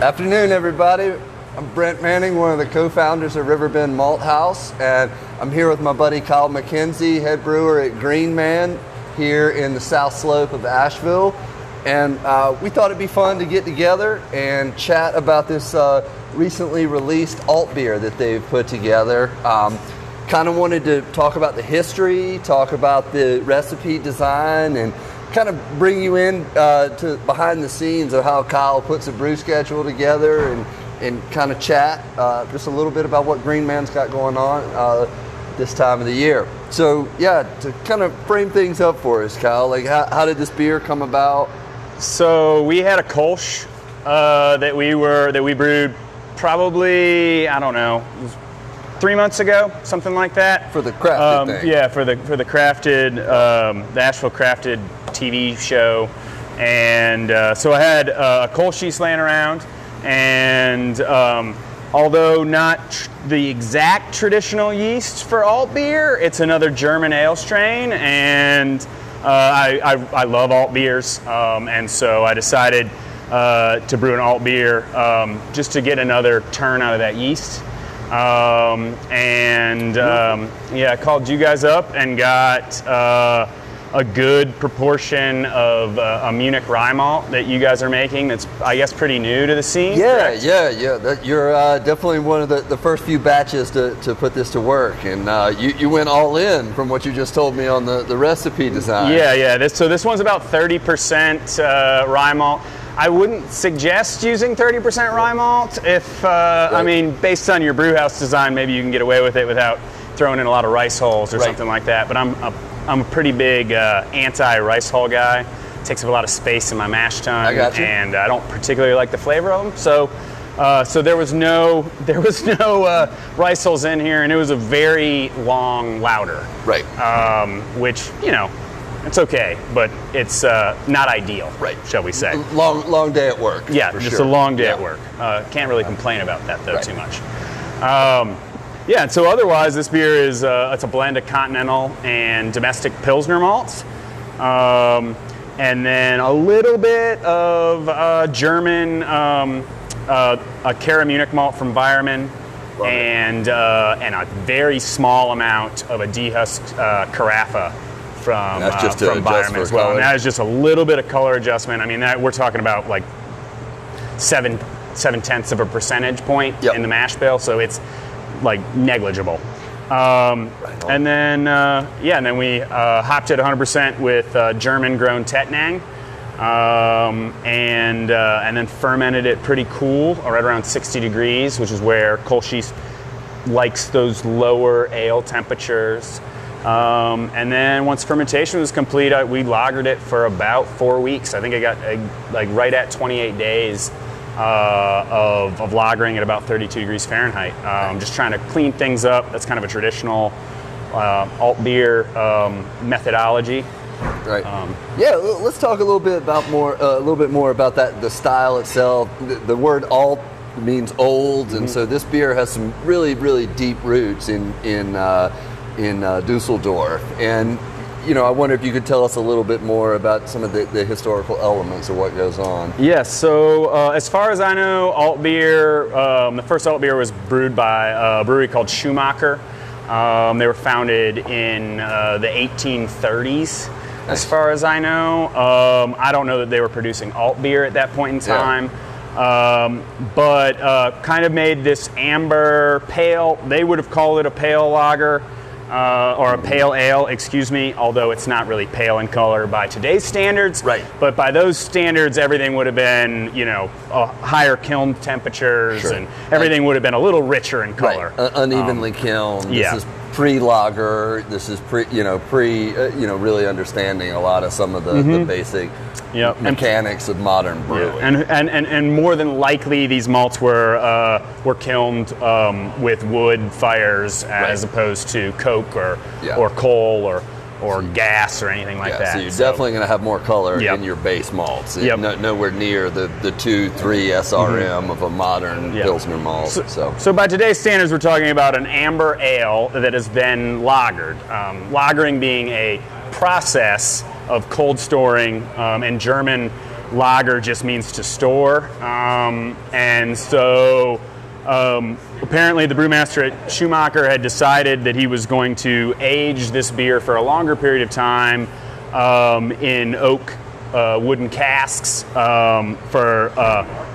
Afternoon, everybody. I'm Brent Manning, one of the co-founders of Riverbend Malt House, and I'm here with my buddy Kyle McKenzie, head brewer at Green Man here in the South Slope of Asheville. And we thought it'd be fun to get together and chat about this recently released Altbier that they've put together. Kind of wanted to talk about the history, talk about the recipe design, and kind of bring you in to behind the scenes of how Kyle puts a brew schedule together and kind of chat just a little bit about what Green Man's got going on this time of the year. So yeah, to kind of frame things up for us, Kyle, like how did this beer come about? So we had a Kolsch that we brewed probably, I don't know, 3 months ago, something like that. For the crafted thing. Yeah, for the crafted, the Asheville Crafted TV show. And so I had a Kolsch yeast laying around, and although not the exact traditional yeast for Altbier, it's another German ale strain, and I love Altbiers, and so I decided to brew an Altbier just to get another turn out of that yeast. I called you guys up and got a good proportion of a Munich rye malt that you guys are making that's, I guess, pretty new to the scene. Yeah. You're definitely one of the first few batches to put this to work, and you went all in from what you just told me on the recipe design. Yeah. This one's about 30% rye malt. I wouldn't suggest using 30% rye malt if, I mean, based on your brew house design, maybe you can get away with it without throwing in a lot of rice hulls or something like that. But I'm a pretty big anti-rice hull guy. It takes up a lot of space in my mash tun, I got you. And I don't particularly like the flavor of them. So there was no rice hulls in here, and it was a very long lauter. Right. Which, you know, it's okay, but it's not ideal, right? Shall we say? Long day at work. Yeah, just a long day at work. Can't really complain about that though too much. And so otherwise, this beer is it's a blend of continental and domestic Pilsner malts, and then a little bit of German a Cara Munich malt from Weyermann, and a very small amount of a dehusked Carafa from Weyermann as well. And that is just a little bit of color adjustment. I mean, that we're talking about like 7/10 of a percentage point in the mash bill, so it's like negligible. And then we hopped it 100% with German-grown Tettnang, and then fermented it pretty cool, right around 60 degrees, which is where Kolsch yeast likes those lower ale temperatures. And then once fermentation was complete, we lagered it for about 4 weeks. I think I got right at 28 days of lagering at about 32 degrees Fahrenheit. Just trying to clean things up. That's kind of a traditional Altbier methodology. Right. Let's talk a little bit more about that. The style itself. The word alt means old, and so this beer has some really, really deep roots in Dusseldorf, and I wonder if you could tell us a little bit more about some of the historical elements of what goes on. Yes, so as far as I know, Altbier, the first Altbier was brewed by a brewery called Schumacher. They were founded in the 1830s, as far as I know. I don't know that they were producing Altbier at that point in time. But kind of made this amber pale, they would have called it a pale lager, or a pale ale, excuse me, although it's not really pale in color by today's standards. Right. But by those standards, everything would have been, higher kiln temperatures, and everything would have been a little richer in color. Right. Unevenly kilned. This is pre-lager. This is really understanding a lot of some of the basic mechanics of modern brewing. And more than likely, these malts were kilned with wood fires as opposed to coke or coal or gas or anything like that. So you're definitely going to have more color in your base malts. Nowhere near the 2-3 SRM of a modern Pilsner malt. So by today's standards, we're talking about an amber ale that is then lagered. Lagering being a process of cold storing, and German lager just means to store. And so apparently the brewmaster at Schumacher had decided that he was going to age this beer for a longer period of time in oak wooden casks for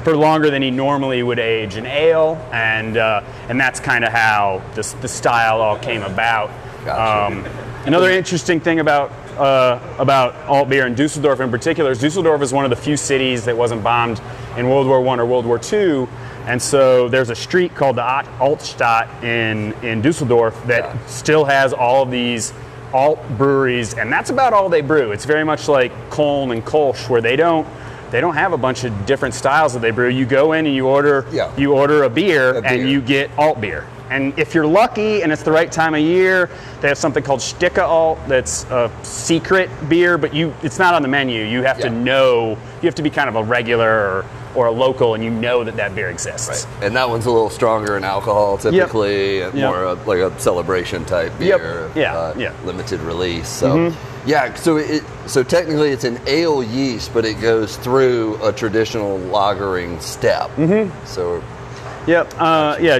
longer than he normally would age an ale, and that's kind of how the style all came about. Gotcha. Another interesting thing about Altbier and Dusseldorf in particular is Dusseldorf is one of the few cities that wasn't bombed in World War I or World War II, and so there's a street called the Altstadt in Dusseldorf that still has all of these alt breweries, and that's about all they brew. It's very much like Köln and Kolsch, where they don't have a bunch of different styles that they brew. You go in and you order a beer and you get alt beer. And if you're lucky and it's the right time of year, they have something called Sticke Alt that's a secret beer, but it's not on the menu. You have to know, you have to be kind of a regular or a local, and you know that beer exists. Right. And that one's a little stronger in alcohol typically, and more like a celebration type beer, limited release. So so technically it's an ale yeast, but it goes through a traditional lagering step. So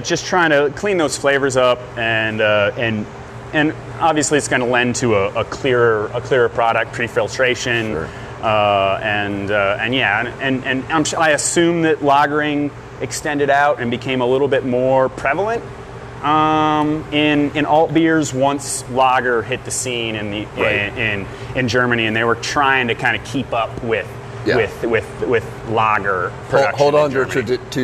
just trying to clean those flavors up, and obviously it's going to lend to a clearer product, pre-filtration. Sure. I assume that lagering extended out and became a little bit more prevalent in alt beers once lager hit the scene in Germany, and they were trying to kind of keep up with lager production. Hold on to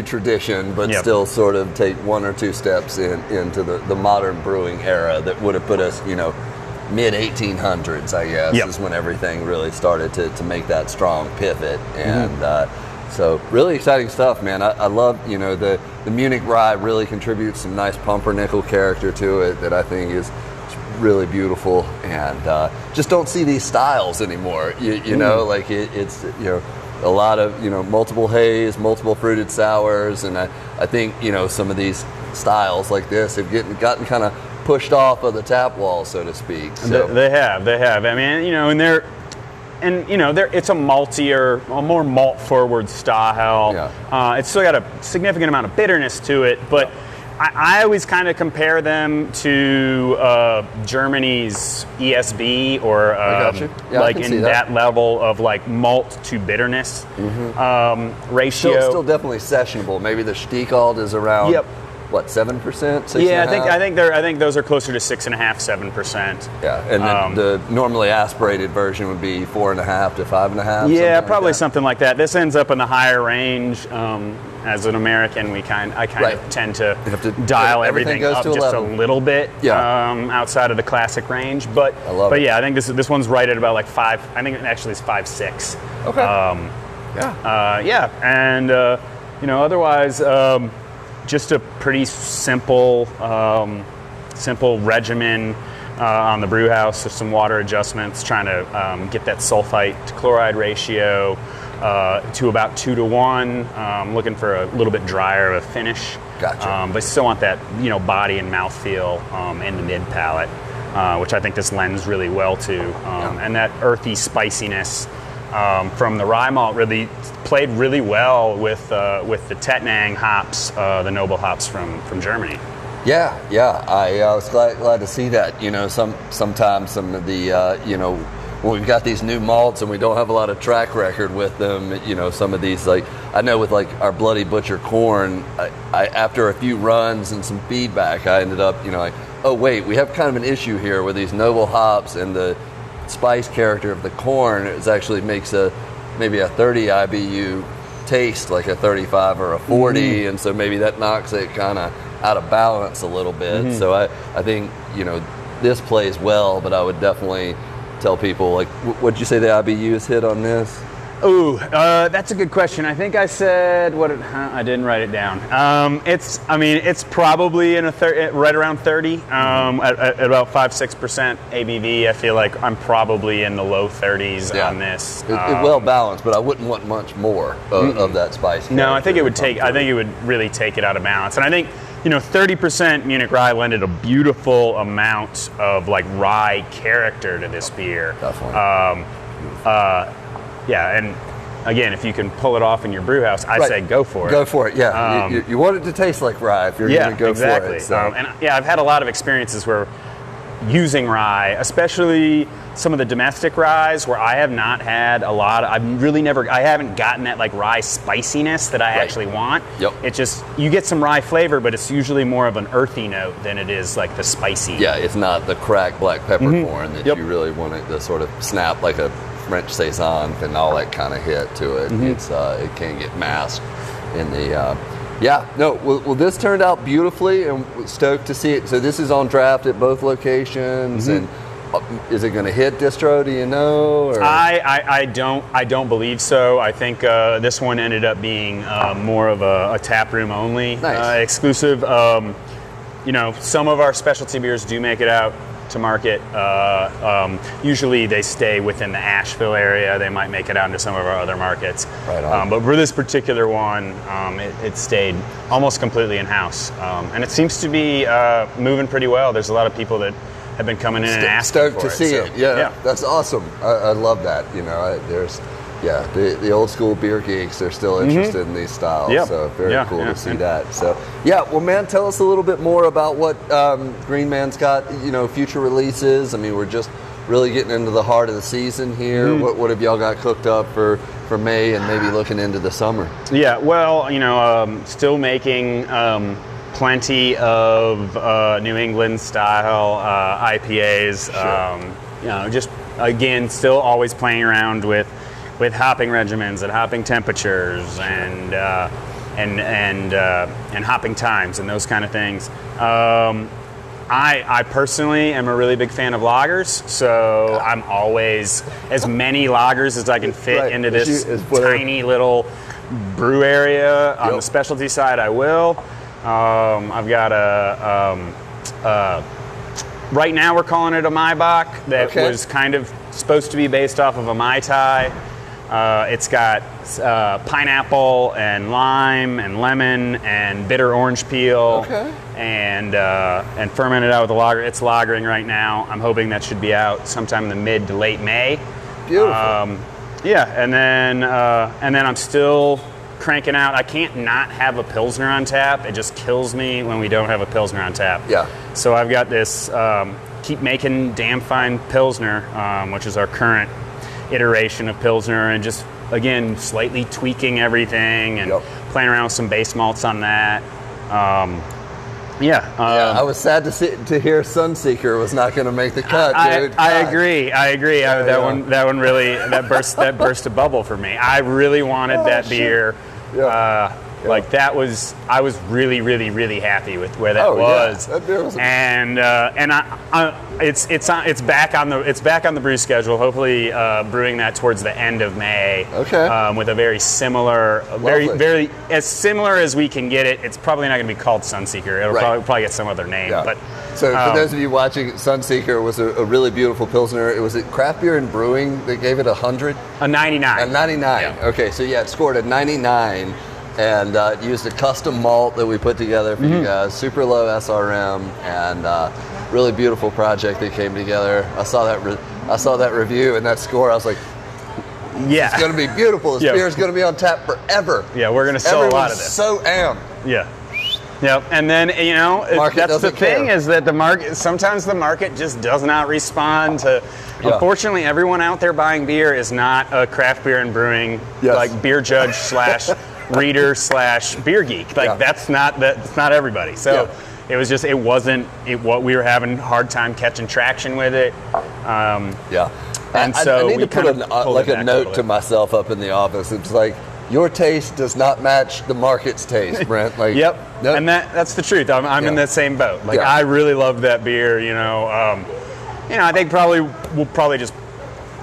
tradition, but still sort of take one or two steps into the modern brewing era that would have put us, mid 1800s, I guess, is when everything really started to make that strong pivot. And so really exciting stuff, man. I love, the Munich Rye really contributes some nice pumpernickel character to it that I think is really beautiful, and just don't see these styles anymore. Like it's a lot of multiple haze, multiple fruited sours, and I think some of these styles like this have gotten kind of pushed off of the tap wall, so to speak. So. They have. I mean, it's a maltier, a more malt forward style. It's still got a significant amount of bitterness to it, but I always kind of compare them to Germany's ESB, or in that level of like malt to bitterness ratio. Still definitely sessionable. Maybe the Stichalt is around 7%? 6.5%? Yeah, I think those are closer to 6.5%, 7%. Yeah, and then the normally aspirated version would be 4.5 to 5.5. Yeah, probably something like that. This ends up in the higher range. As an American, I kind of tend to dial everything up just 11. A little bit outside of the classic range. But I think this one's right at about like 5. I think it actually is 5.6. Okay. And otherwise. Just a pretty simple regimen on the brew house. There's some water adjustments, trying to get that sulfite to chloride ratio to about 2 to 1. Looking for a little bit drier of a finish. Gotcha. But still want that body and mouthfeel in the mid palate, which I think this lends really well to, and that earthy spiciness. From the rye malt really played really well with the Tettnang hops, the noble hops from Germany. I was glad to see that. Sometimes some of the when we've got these new malts and we don't have a lot of track record with them. Some of these, like I know with like our Bloody Butcher corn, I after a few runs and some feedback, I ended up oh wait, we have kind of an issue here with these noble hops, and the spice character of the corn actually makes maybe a 30 IBU taste like a 35 or a 40, and so maybe that knocks it kind of out of balance a little bit. So I think this plays well, but I would definitely tell people, like, what'd you say the IBUs hit on this? Ooh, that's a good question. I think I said I didn't write it down. It's probably in right around 30, at about 5-6% ABV. I feel like I'm probably in the low 30s on this. It's well balanced, but I wouldn't want much more of that spice. No, I think it would really take it out of balance. And I think 30% Munich Rye lended a beautiful amount of like rye character to this beer. Definitely. And again, if you can pull it off in your brew house, I say go for it. Go for it, yeah. You want it to taste like rye if you're going to go exactly. for it. So. And I've had a lot of experiences where using rye, especially some of the domestic ryes where I have not had a lot of, I haven't gotten that like rye spiciness that I actually want. Yep. It just, you get some rye flavor, but it's usually more of an earthy note than it is like the spicy. Yeah, it's not the cracked black peppercorn that you really want it to sort of snap like a French Saison and all that kind of hit to it. It's it can get masked in the well, this turned out beautifully, and stoked to see it. So this is on draft at both locations, and is it going to hit distro? Do you know? Or? I don't believe so. I think this one ended up being more of a tap room only exclusive. Some of our specialty beers do make it out to market. Usually they stay within the Asheville area. They might make it out into some of our other markets. Right on. But for this particular one, it stayed almost completely in-house. And it seems to be moving pretty well. There's a lot of people that have been coming in and asking stoked for to see it. Yeah, that's awesome. I love that. The old school beer geeks, they're still interested in these styles. Yep. So very cool to see that. So well, man, tell us a little bit more about what Green Man's got. Future releases. I mean, we're just really getting into the heart of the season here. What have y'all got cooked up for May and maybe looking into the summer? Yeah, well, still making plenty of New England style IPAs. Sure. Just again, still always playing around with hopping regimens and hopping temperatures and hopping times and those kind of things. I personally am a really big fan of lagers, so I'm always as many lagers as I can fit into this tiny little brew area. On the specialty side, I will. I've got right now we're calling it a Maibach that was kind of supposed to be based off of a Mai Tai. It's got pineapple and lime and lemon and bitter orange peel and fermented out with a lager. It's lagering right now. I'm hoping that should be out sometime in the mid to late May. Beautiful. And then I'm still cranking out. I can't not have a Pilsner on tap. It just kills me when we don't have a Pilsner on tap. Yeah. So I've got this Keep Making Damn Fine Pilsner, which is our current iteration of Pilsner, and just again slightly tweaking everything and playing around with some base malts on that. I was sad to hear Sunseeker was not going to make the cut. Dude. I agree. That one really burst a bubble for me. I really wanted that beer. I was really, really, really happy with where that was. That beer was it's back on the brew schedule. Hopefully, brewing that towards the end of May. With a very similar, very as similar as we can get it. It's probably not going to be called Sunseeker. It'll probably get some other name. But so for those of you watching, Sunseeker was a really beautiful Pilsner. It was at Craft Beer and Brewing. They gave it 100. A 99. A 99. Yeah. Okay, so it scored a 99. And used a custom malt that we put together for you guys, super low SRM, and really beautiful project that came together. I saw that review and that score. I was like, it's going to be beautiful. This beer is going to be on tap forever. Yeah, we're going to sell a lot of this. So amped. Yeah. Yep. And then that's the thing is that sometimes the market just does not respond to. Unfortunately, everyone out there buying beer is not a Craft Beer and Brewing like beer judge / reader / beer geek. That's not everybody. So it was just we were having a hard time catching traction with it. And so I need to put a note to myself up in the office. It's like, your taste does not match the market's taste, Brent. And that's the truth. I'm in that same boat. I really love that beer. I think we'll probably just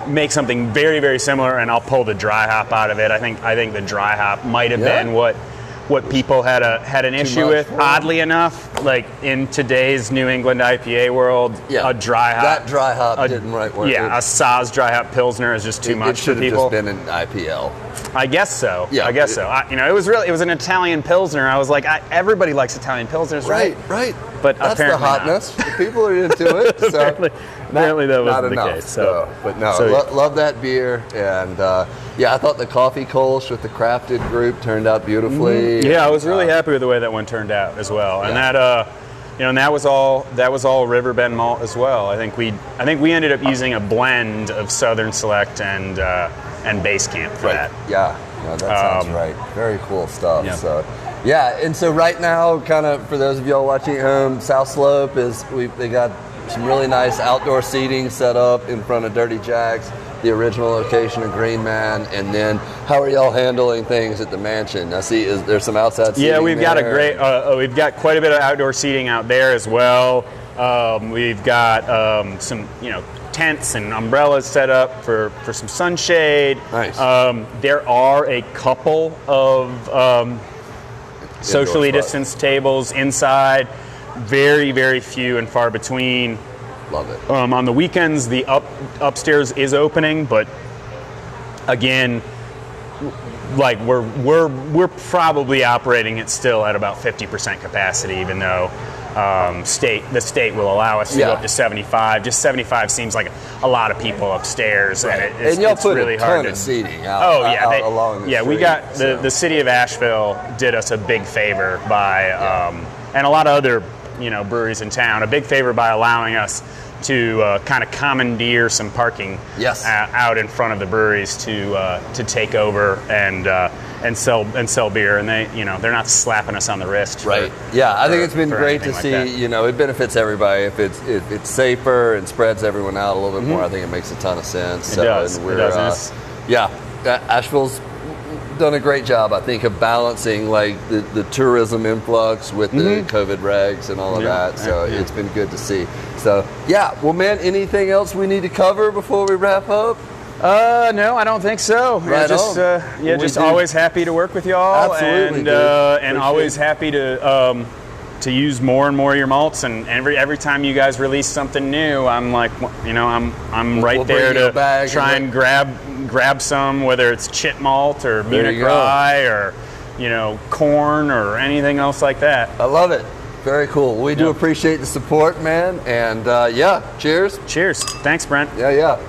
make something very, very similar, and I'll pull the dry hop out of it. I think the dry hop might have been what people had an issue with. Oddly enough, like in today's New England IPA world, a dry hop. That dry hop didn't work. Yeah, a Saaz dry hop Pilsner is just too much for people. It should have just been an IPL. I guess so. Yeah, I guess so. It was an Italian Pilsner. I was like, everybody likes Italian Pilsners, right? Right. But that's apparently the hotness. The people are into it. apparently, apparently that not wasn't the enough, case. So, but no, so, love that beer, and yeah, I thought the coffee kolsch with the crafted group turned out beautifully. Yeah, I was really happy with the way that one turned out as well, and that and that was all Riverbend malt as well. I think we ended up using a blend of Southern Select and Base Camp for that. Yeah, no, that sounds right. Very cool stuff. Yeah. So, yeah, and so right now, kind of for those of y'all watching at home, South Slope they got some really nice outdoor seating set up in front of Dirty Jack's, the original location of Green Man. And then how are y'all handling things at the mansion? I see, is there some outside seating? Yeah, we've got a there? great, we've got quite a bit of outdoor seating out there as well. We've got some, tents and umbrellas set up for some sunshade. Nice. There are a couple of socially distanced tables inside. Very, very few and far between. Love it. On the weekends, the upstairs is opening, but again, like we're probably operating it still at about 50% capacity, even though the state will allow us to go up to 75. Just 75 seems like a lot of people upstairs, right. and y'all it's put really a ton hard of to seating out. Along the street, we got the city of Asheville did us a big favor by and a lot of other breweries in town a big favor by allowing us to kind of commandeer some parking out in front of the breweries to take over and sell beer, and they're not slapping us on the wrist. I think it's been great to see. It benefits everybody if it's safer and spreads everyone out a little bit more. I think it makes a ton of sense. It does. Asheville's done a great job, I think, of balancing like the tourism influx with the COVID regs and all of that. So it's been good to see. So well, man, anything else we need to cover before we wrap up? No, I don't think so. Just always happy to work with y'all. Absolutely, and always happy to use more and more of your malts. And every time you guys release something new, I'm like, I'm right there to try and grab some, whether it's chit malt or Munich rye or corn or anything else like that. I love it. Very cool. We do appreciate the support, man. And cheers. Cheers. Thanks, Brent. Yeah.